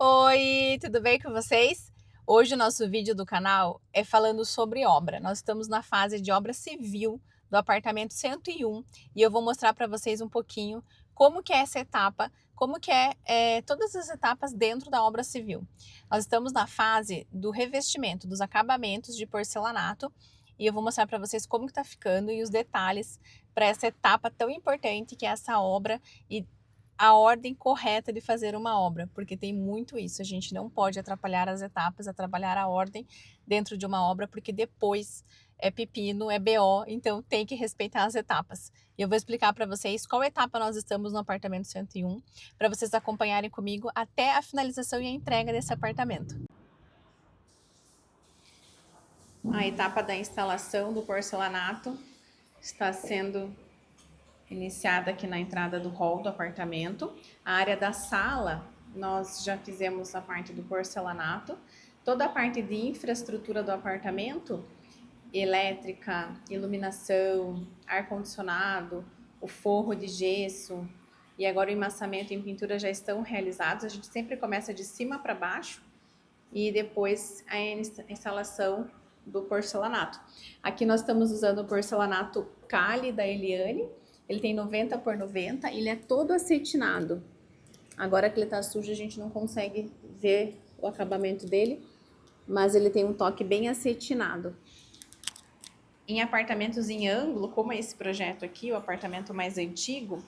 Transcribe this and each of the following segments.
Oi, tudo bem com vocês? Hoje o nosso vídeo do canal é falando sobre obra. Nós estamos na fase de obra civil do apartamento 101 e eu vou mostrar para vocês um pouquinho como que é essa etapa, como que é todas as etapas dentro da obra civil. Nós estamos na fase do revestimento, dos acabamentos de porcelanato e eu vou mostrar para vocês como que está ficando e os detalhes para essa etapa tão importante que é essa obra e a ordem correta de fazer uma obra, porque tem muito isso, a gente não pode atrapalhar as etapas, atrapalhar a ordem dentro de uma obra, porque depois é pepino, é BO, então tem que respeitar as etapas. E eu vou explicar para vocês qual etapa nós estamos no apartamento 101, para vocês acompanharem comigo até a finalização e a entrega desse apartamento. A etapa da instalação do porcelanato está sendo iniciada aqui na entrada do hall do apartamento. A área da sala, nós já fizemos a parte do porcelanato. Toda a parte de infraestrutura do apartamento, elétrica, iluminação, ar-condicionado, o forro de gesso e agora o emmassamento em pintura já estão realizados. A gente sempre começa de cima para baixo e depois a instalação do porcelanato. Aqui nós estamos usando o porcelanato Cali da Eliane. Ele tem 90 por 90, ele é todo acetinado. Agora que ele tá sujo, a gente não consegue ver o acabamento dele, mas ele tem um toque bem acetinado. Em apartamentos em ângulo, como é esse projeto aqui, o apartamento mais antigo,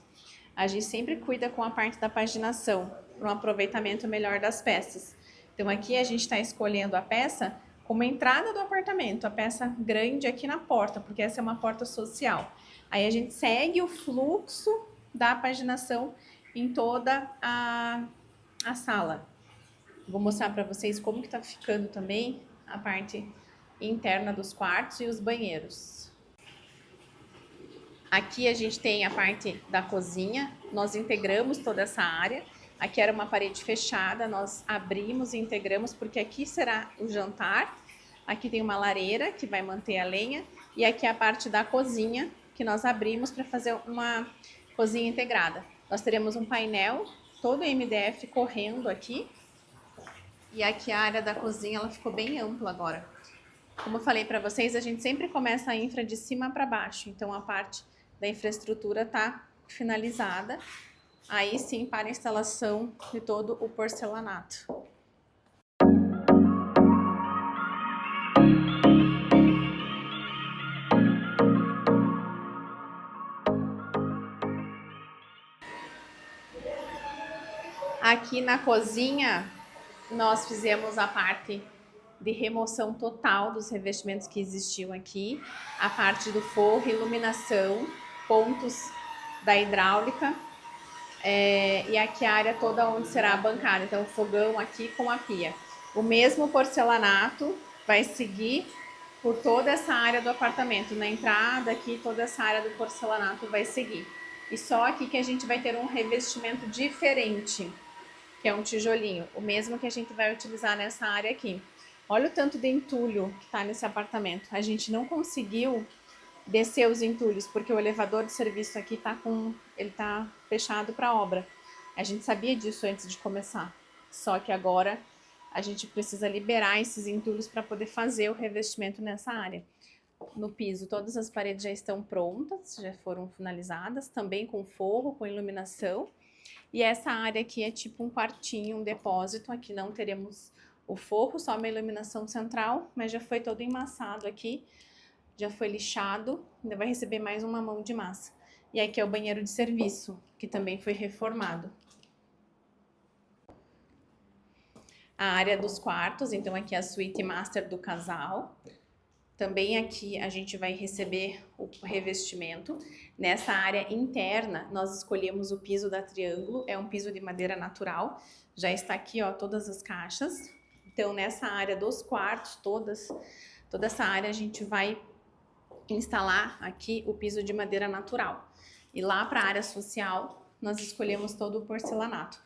a gente sempre cuida com a parte da paginação, para um aproveitamento melhor das peças. Então aqui a gente está escolhendo a peça como entrada do apartamento, a peça grande aqui na porta, porque essa é uma porta social. Aí a gente segue o fluxo da paginação em toda a sala. Vou mostrar para vocês como que tá ficando também a parte interna dos quartos e os banheiros. Aqui a gente tem a parte da cozinha, nós integramos toda essa área. Aqui era uma parede fechada, nós abrimos e integramos porque aqui será o jantar. Aqui tem uma lareira que vai manter a lenha e aqui é a parte da cozinha que nós abrimos para fazer uma cozinha integrada. Nós teremos um painel todo MDF correndo aqui e aqui a área da cozinha ela ficou bem ampla agora. Como eu falei para vocês, a gente sempre começa a infra de cima para baixo, então a parte da infraestrutura está finalizada, aí sim para a instalação de todo o porcelanato. Aqui na cozinha nós fizemos a parte de remoção total dos revestimentos que existiam aqui, a parte do forro, iluminação, pontos da hidráulica e aqui a área toda onde será a bancada, então o fogão aqui com a pia. O mesmo porcelanato vai seguir por toda essa área do apartamento, na entrada aqui toda essa área do porcelanato vai seguir. E só aqui que a gente vai ter um revestimento diferente, que é um tijolinho, o mesmo que a gente vai utilizar nessa área aqui. Olha o tanto de entulho que está nesse apartamento. A gente não conseguiu descer os entulhos, porque o elevador de serviço aqui ele tá fechado para obra. A gente sabia disso antes de começar. Só que agora a gente precisa liberar esses entulhos para poder fazer o revestimento nessa área. No piso, todas as paredes já estão prontas, já foram finalizadas, também com forro, com iluminação. E essa área aqui é tipo um quartinho, um depósito. Aqui não teremos o forro, só uma iluminação central, mas já foi todo emmassado aqui, já foi lixado, ainda vai receber mais uma mão de massa. E aqui é o banheiro de serviço, que também foi reformado. A área dos quartos, então aqui é a suíte master do casal. Também aqui a gente vai receber o revestimento. Nessa área interna, nós escolhemos o piso da Triângulo, é um piso de madeira natural. Já está aqui, ó, todas as caixas. Então, nessa área dos quartos, toda essa área a gente vai instalar aqui o piso de madeira natural. E lá para a área social, nós escolhemos todo o porcelanato.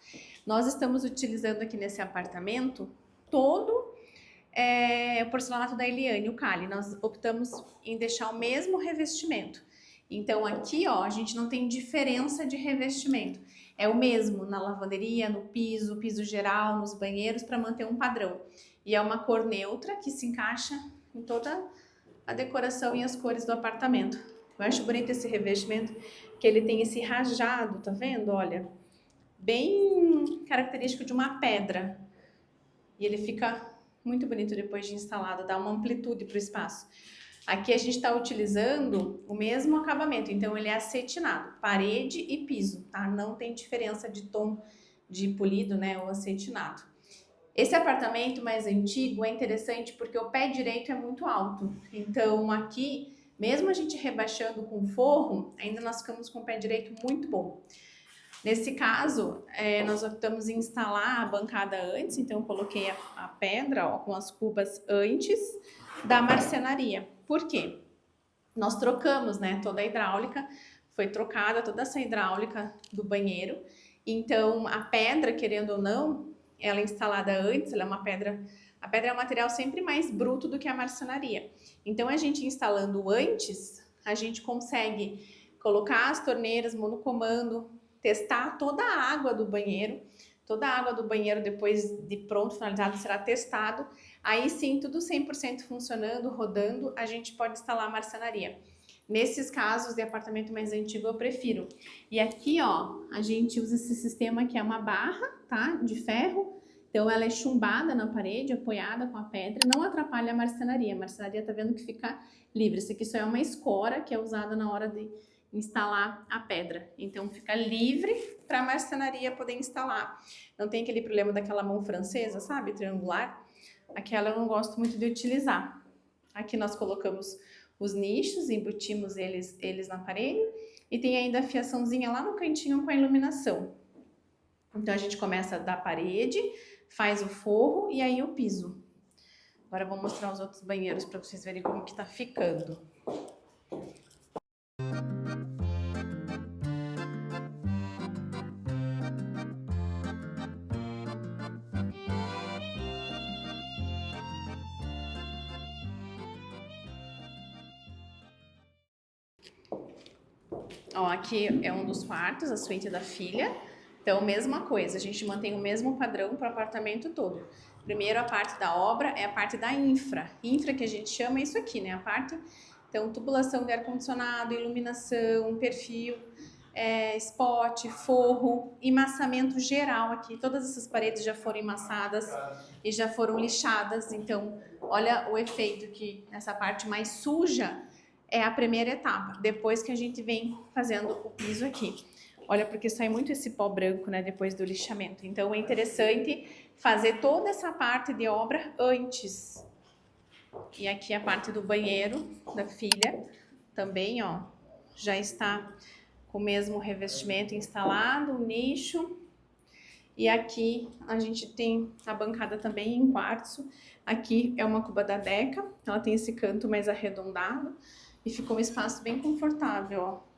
Nós estamos utilizando aqui nesse apartamento todo o porcelanato da Eliane, o Cali. Nós optamos em deixar o mesmo revestimento. Então aqui, ó, a gente não tem diferença de revestimento. é o mesmo na lavanderia, no piso geral, nos banheiros, para manter um padrão. E é uma cor neutra que se encaixa em toda a decoração e as cores do apartamento. Eu acho bonito esse revestimento, que ele tem esse rajado, tá vendo? Olha, bem característico de uma pedra. E ele fica muito bonito depois de instalado, dá uma amplitude para o espaço. Aqui a gente está utilizando o mesmo acabamento, então ele é acetinado, parede e piso, tá? Não tem diferença de tom de polido, né, ou acetinado. Esse apartamento mais antigo é interessante porque o pé direito é muito alto, então aqui, mesmo a gente rebaixando com forro, ainda nós ficamos com o pé direito muito bom. Nesse caso, nós optamos em instalar a bancada antes, então eu coloquei a pedra, ó, com as cubas antes da marcenaria. Por quê? Nós trocamos, né, toda a hidráulica, foi trocada toda essa hidráulica do banheiro, então a pedra, querendo ou não, ela é instalada antes, ela é uma pedra, a pedra é um material sempre mais bruto do que a marcenaria. Então a gente instalando antes, a gente consegue colocar as torneiras monocomando, testar toda a água do banheiro, toda a água do banheiro depois de pronto, finalizado, será testado. Aí sim, tudo 100% funcionando, rodando, a gente pode instalar a marcenaria. Nesses casos de apartamento mais antigo, eu prefiro. E aqui, ó, a gente usa esse sistema que é uma barra, tá? De ferro. Então, ela é chumbada na parede, apoiada com a pedra, não atrapalha a marcenaria. A marcenaria tá vendo que fica livre. Isso aqui só é uma escora que é usada na hora de instalar a pedra. Então, fica livre para a marcenaria poder instalar. Não tem aquele problema daquela mão francesa, sabe? Triangular. Aquela eu não gosto muito de utilizar. Aqui nós colocamos os nichos, embutimos eles na parede e tem ainda a fiaçãozinha lá no cantinho com a iluminação. Então a gente começa da parede, faz o forro e aí o piso. Agora eu vou mostrar os outros banheiros para vocês verem como que tá ficando. Ó, aqui é um dos quartos, a suíte da filha. Então, mesma coisa, a gente mantém o mesmo padrão para o apartamento todo. Primeiro, a parte da obra é a parte da infra. Infra que a gente chama é isso aqui, né? A parte, então, tubulação de ar-condicionado, iluminação, perfil, spot, forro, emmassamento geral aqui. Todas essas paredes já foram emassadas e já foram lixadas. Então, olha o efeito que essa parte mais suja é a primeira etapa, depois que a gente vem fazendo o piso aqui. Olha, porque sai muito esse pó branco, né, depois do lixamento. Então, é interessante fazer toda essa parte de obra antes. E aqui a parte do banheiro da filha também, ó, já está com o mesmo revestimento instalado, o nicho. E aqui a gente tem a bancada também em quartzo. Aqui é uma cuba da Deca, ela tem esse canto mais arredondado. E ficou um espaço bem confortável, ó.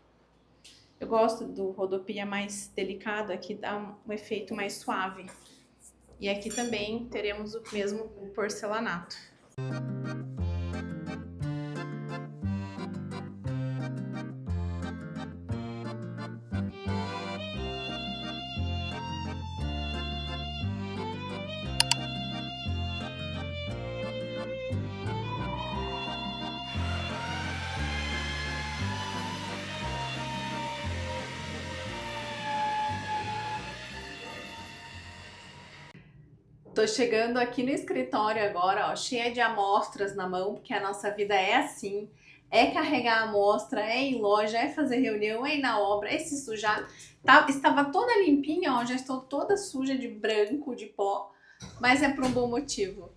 Eu gosto do rodopia mais delicado, aqui dá um efeito mais suave. E aqui também teremos o mesmo porcelanato. Tô chegando aqui no escritório agora, ó, cheia de amostras na mão, porque a nossa vida é assim. É carregar a amostra, é ir em loja, é fazer reunião, é ir na obra, é se sujar. Estava toda limpinha, ó, já estou toda suja de branco, de pó, mas é por um bom motivo.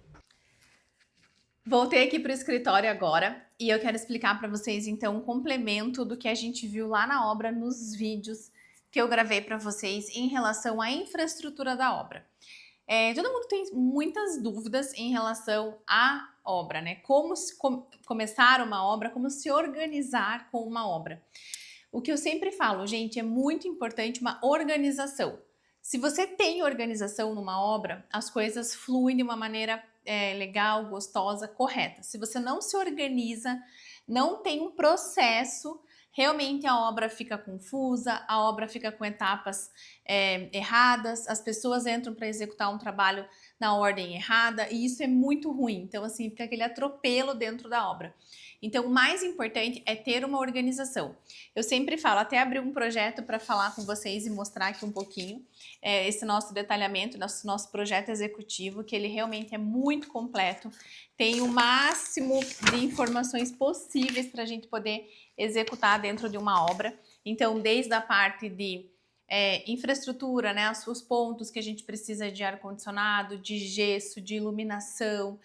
Voltei aqui para o escritório agora e eu quero explicar para vocês então um complemento do que a gente viu lá na obra nos vídeos que eu gravei para vocês em relação à infraestrutura da obra. Todo mundo tem muitas dúvidas em relação à obra, né? Como começar uma obra, como se organizar com uma obra. O que eu sempre falo, gente, é muito importante uma organização. Se você tem organização numa obra, as coisas fluem de uma maneira legal, gostosa, correta. Se você não se organiza, não tem um processo, realmente a obra fica confusa, a obra fica com etapas erradas, as pessoas entram para executar um trabalho na ordem errada e isso é muito ruim. Então, assim, fica aquele atropelo dentro da obra. Então, o mais importante é ter uma organização. Eu sempre falo, até abrir um projeto para falar com vocês e mostrar aqui um pouquinho esse nosso detalhamento, nosso projeto executivo, que ele realmente é muito completo, tem o máximo de informações possíveis para a gente poder executar dentro de uma obra. Então, desde a parte de infraestrutura, né, os pontos que a gente precisa de ar-condicionado, de gesso, de iluminação,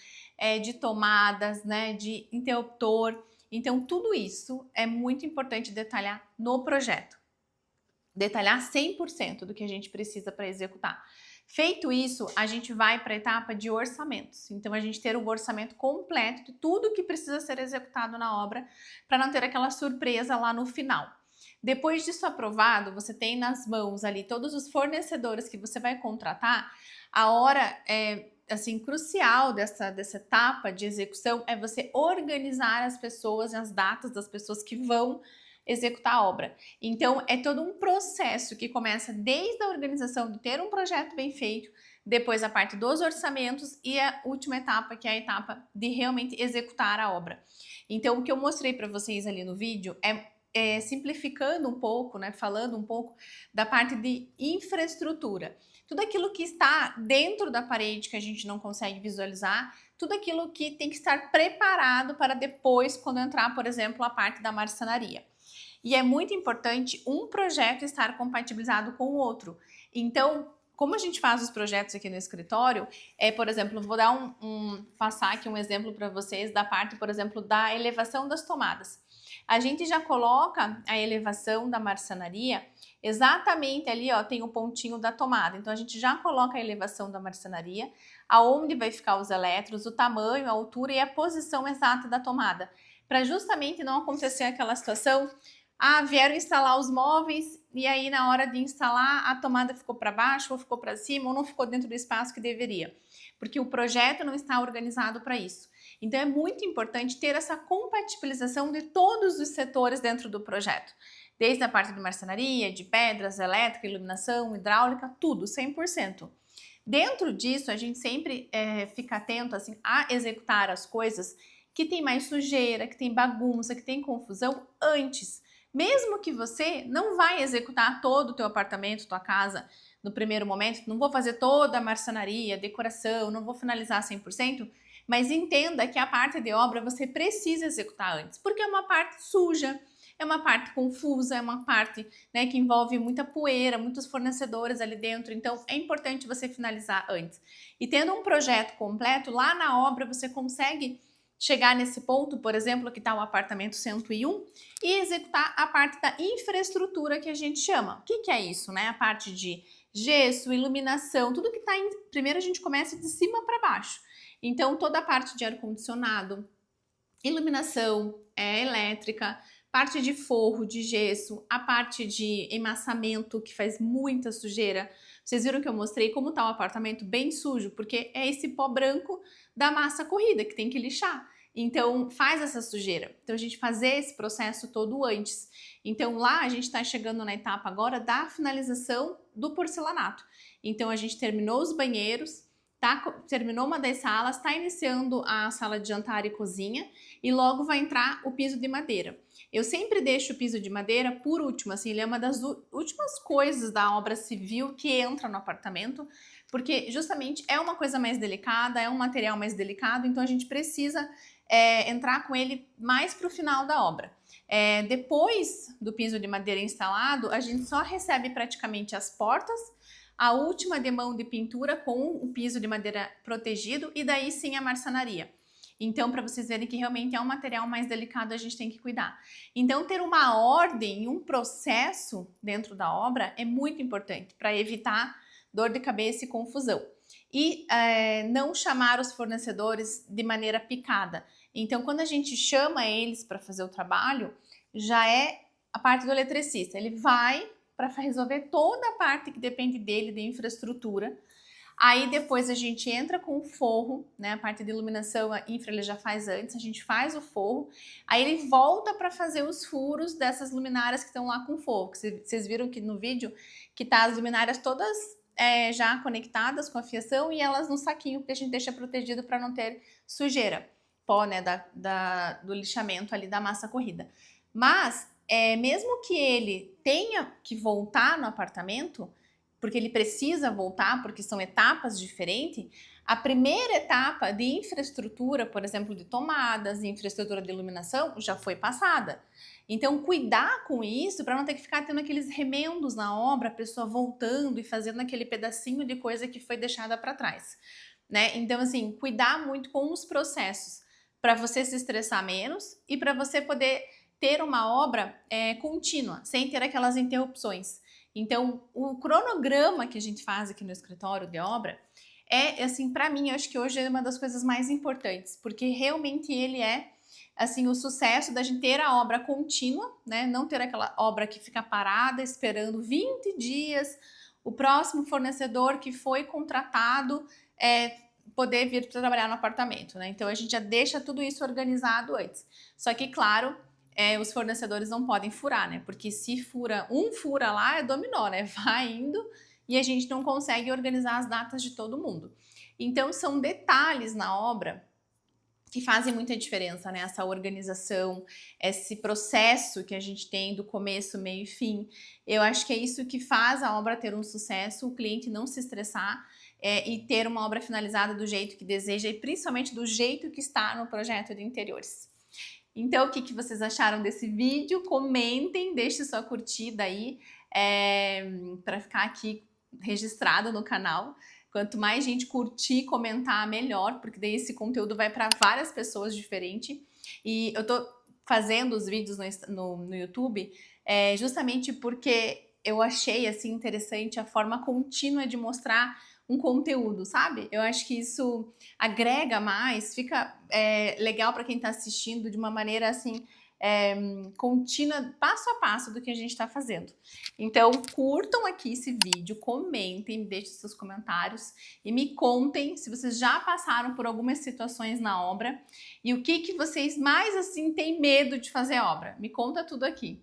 de tomadas, né, de interruptor. Então, tudo isso é muito importante detalhar no projeto. Detalhar 100% do que a gente precisa para executar. Feito isso, a gente vai para a etapa de orçamentos. Então, a gente ter um orçamento completo de tudo que precisa ser executado na obra para não ter aquela surpresa lá no final. Depois disso aprovado, você tem nas mãos ali todos os fornecedores que você vai contratar. A hora assim, crucial dessa etapa de execução é você organizar as pessoas, as datas das pessoas que vão executar a obra. Então, é todo um processo que começa desde a organização de ter um projeto bem feito, depois a parte dos orçamentos e a última etapa, que é a etapa de realmente executar a obra. Então, o que eu mostrei para vocês ali no vídeo simplificando um pouco, né, falando um pouco da parte de infraestrutura. Tudo aquilo que está dentro da parede que a gente não consegue visualizar, tudo aquilo que tem que estar preparado para depois, quando entrar, por exemplo, a parte da marcenaria. E é muito importante um projeto estar compatibilizado com o outro. Então, como a gente faz os projetos aqui no escritório, por exemplo, vou dar passar aqui um exemplo para vocês da parte, por exemplo, da elevação das tomadas. A gente já coloca a elevação da marcenaria exatamente ali, ó, tem o pontinho da tomada. Então, a gente já coloca a elevação da marcenaria, aonde vai ficar os elétrodos, o tamanho, a altura e a posição exata da tomada, para justamente não acontecer aquela situação. Vieram instalar os móveis e aí na hora de instalar a tomada ficou para baixo ou ficou para cima ou não ficou dentro do espaço que deveria, porque o projeto não está organizado para isso. Então é muito importante ter essa compatibilização de todos os setores dentro do projeto, desde a parte de marcenaria, de pedras, elétrica, iluminação, hidráulica, tudo, 100%. Dentro disso, a gente sempre fica atento assim, a executar as coisas que tem mais sujeira, que tem bagunça, que tem confusão antes. Mesmo que você não vai executar todo o teu apartamento, tua casa no primeiro momento, não vou fazer toda a marcenaria, decoração, não vou finalizar 100%, mas entenda que a parte de obra você precisa executar antes, porque é uma parte suja, é uma parte confusa, é uma parte, né, que envolve muita poeira, muitos fornecedores ali dentro, então é importante você finalizar antes. E tendo um projeto completo, lá na obra você consegue chegar nesse ponto, por exemplo, que está o apartamento 101, e executar a parte da infraestrutura que a gente chama. O que é isso, né? A parte de gesso, iluminação, tudo que está em... Primeiro a gente começa de cima para baixo. Então, toda a parte de ar-condicionado, iluminação elétrica, parte de forro, de gesso, a parte de emassamento, que faz muita sujeira. Vocês viram que eu mostrei como está o apartamento bem sujo, porque é esse pó branco da massa corrida que tem que lixar. Então, faz essa sujeira. Então, a gente fazer esse processo todo antes. Então, lá a gente está chegando na etapa agora da finalização do porcelanato. Então, a gente terminou os banheiros, terminou uma das salas, está iniciando a sala de jantar e cozinha e logo vai entrar o piso de madeira. Eu sempre deixo o piso de madeira por último, assim, ele é uma das últimas coisas da obra civil que entra no apartamento, porque justamente é uma coisa mais delicada, é um material mais delicado, então a gente precisa entrar com ele mais para o final da obra. Depois do piso de madeira instalado, a gente só recebe praticamente as portas, a última demão de pintura com o piso de madeira protegido e daí sim a marcenaria. Então, para vocês verem que realmente é um material mais delicado, a gente tem que cuidar. Então, ter uma ordem, um processo dentro da obra é muito importante para evitar dor de cabeça e confusão. E não chamar os fornecedores de maneira picada. Então, quando a gente chama eles para fazer o trabalho, já é a parte do eletricista. Ele vai para resolver toda a parte que depende dele de infraestrutura. Aí depois a gente entra com o forro, né? A parte de iluminação, a infra ele já faz antes, a gente faz o forro. Aí ele volta para fazer os furos dessas luminárias que estão lá com forro. Vocês viram que no vídeo que tá as luminárias todas já conectadas com a fiação e elas no saquinho que a gente deixa protegido para não ter sujeira, pó, né? Do lixamento ali da massa corrida. Mas mesmo que ele tenha que voltar no apartamento, porque ele precisa voltar, porque são etapas diferentes, a primeira etapa de infraestrutura, por exemplo, de tomadas, de infraestrutura de iluminação, já foi passada. Então, cuidar com isso para não ter que ficar tendo aqueles remendos na obra, a pessoa voltando e fazendo aquele pedacinho de coisa que foi deixada para trás, né? Então, assim, cuidar muito com os processos para você se estressar menos e para você poder ter uma obra contínua, sem ter aquelas interrupções. Então, o cronograma que a gente faz aqui no escritório de obra assim, para mim, eu acho que hoje é uma das coisas mais importantes, porque realmente ele assim, o sucesso da gente ter a obra contínua, né? Não ter aquela obra que fica parada esperando 20 dias o próximo fornecedor que foi contratado poder vir para trabalhar no apartamento, né? Então, a gente já deixa tudo isso organizado antes. Só que, claro, os fornecedores não podem furar, né? Porque se fura lá, é dominó, né? Vai indo e a gente não consegue organizar as datas de todo mundo. Então, são detalhes na obra que fazem muita diferença, né? Essa organização, esse processo que a gente tem do começo, meio e fim. Eu acho que é isso que faz a obra ter um sucesso, o cliente não se estressar e ter uma obra finalizada do jeito que deseja e principalmente do jeito que está no projeto de interiores. Então, o que vocês acharam desse vídeo? Comentem, deixe sua curtida aí para ficar aqui registrado no canal. Quanto mais gente curtir, comentar, melhor, porque daí esse conteúdo vai para várias pessoas diferentes. E eu tô fazendo os vídeos no YouTube justamente porque eu achei assim interessante a forma contínua de mostrar um conteúdo, sabe? Eu acho que isso agrega mais, fica legal para quem está assistindo de uma maneira assim contínua, passo a passo do que a gente está fazendo. Então, curtam aqui esse vídeo, comentem, deixem seus comentários e me contem se vocês já passaram por algumas situações na obra e o que vocês mais assim têm medo de fazer obra. Me conta tudo aqui.